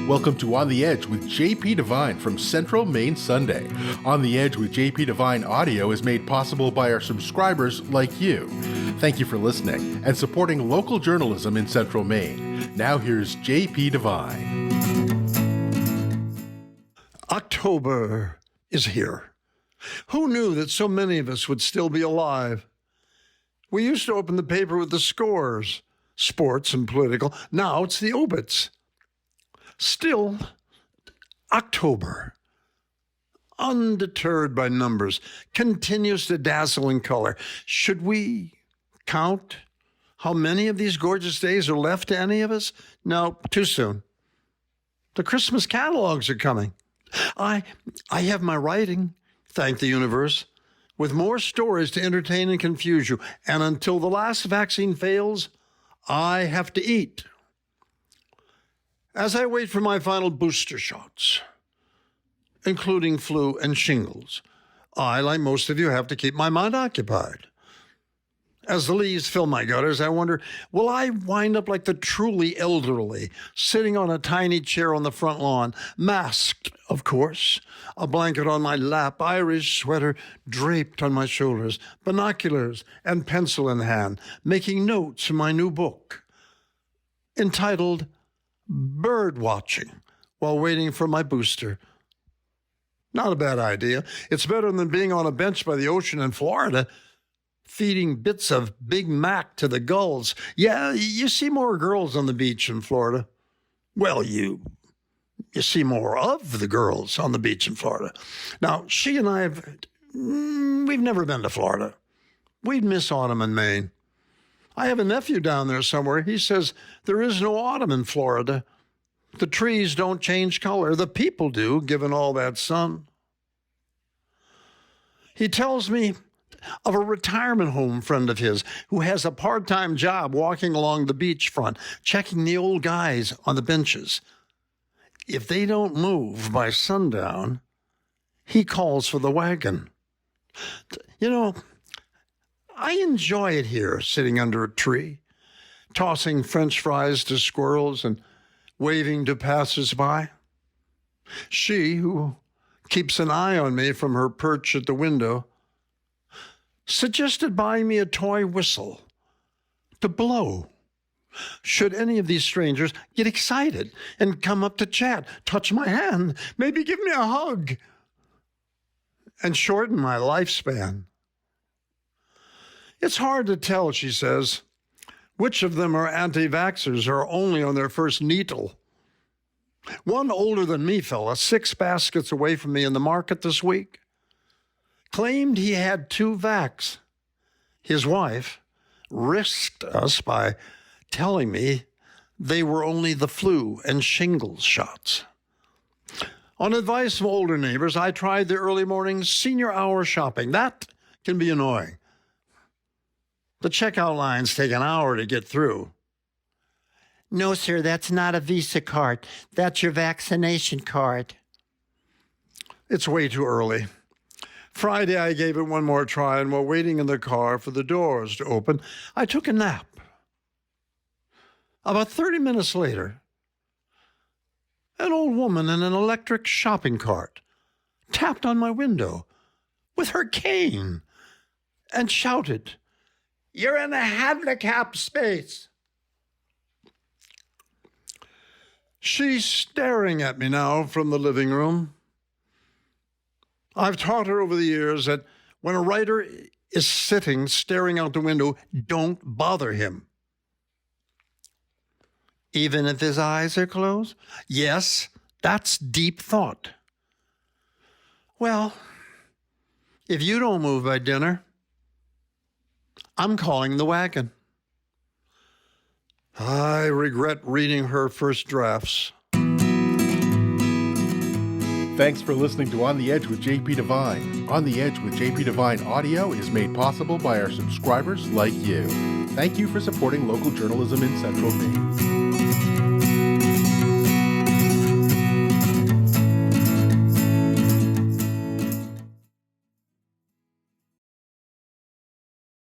Welcome to On the Edge with JP Devine from Central Maine Sunday. On the Edge with JP Devine audio is made possible by our subscribers like you. Thank you for listening and supporting local journalism in Central Maine. Now here's JP Devine. October is here. Who knew that so many of us would still be alive? We used to open the paper with the scores, sports and political. Now it's the obits. Still, October, undeterred by numbers, continues to dazzle in color. Should we count how many of these gorgeous days are left to any of us? No, too soon. The Christmas catalogs are coming. I have my writing, thank the universe, with more stories to entertain and confuse you. And until the last vaccine fails, I have to eat. As I wait for my final booster shots, including flu and shingles, I, like most of you, have to keep my mind occupied. As the leaves fill my gutters, I wonder, will I wind up like the truly elderly, sitting on a tiny chair on the front lawn, masked, of course, a blanket on my lap, Irish sweater draped on my shoulders, binoculars and pencil in hand, making notes in my new book, entitled Bird Watching while waiting for my booster. Not a bad idea. It's better than being on a bench by the ocean in Florida, feeding bits of Big Mac to the gulls. Yeah, you see more girls on the beach in Florida. Well, you see more of the girls on the beach in Florida. Now, she and I we've never been to Florida. We'd miss autumn in Maine. I have a nephew down there somewhere. He says there is no autumn in Florida. The trees don't change color. The people do, given all that sun. He tells me of a retirement home friend of his who has a part-time job walking along the beachfront, checking the old guys on the benches. If they don't move by sundown, he calls for the wagon. You know, I enjoy it here, sitting under a tree, tossing French fries to squirrels and waving to passers-by. She, who keeps an eye on me from her perch at the window, suggested buying me a toy whistle to blow. Should any of these strangers get excited and come up to chat, touch my hand, maybe give me a hug, and shorten my lifespan. It's hard to tell, she says, which of them are anti-vaxxers or only on their first needle. One older than me fella, 6 baskets away from me in the market this week, claimed he had 2 vax. His wife risked us by telling me they were only the flu and shingles shots. On advice from older neighbors, I tried the early morning senior hour shopping. That can be annoying. The checkout lines take an hour to get through. No, sir, that's not a Visa card. That's your vaccination card. It's way too early. Friday, I gave it one more try, and while waiting in the car for the doors to open, I took a nap. About 30 minutes later, an old woman in an electric shopping cart tapped on my window with her cane and shouted, "You're in a handicap space." She's staring at me now from the living room. I've taught her over the years that when a writer is sitting staring out the window, don't bother him. Even if his eyes are closed? Yes, that's deep thought. Well, if you don't move by dinner, I'm calling the wagon. I regret reading her first drafts. Thanks for listening to On the Edge with JP Devine. On the Edge with JP Devine audio is made possible by our subscribers like you. Thank you for supporting local journalism in Central Maine.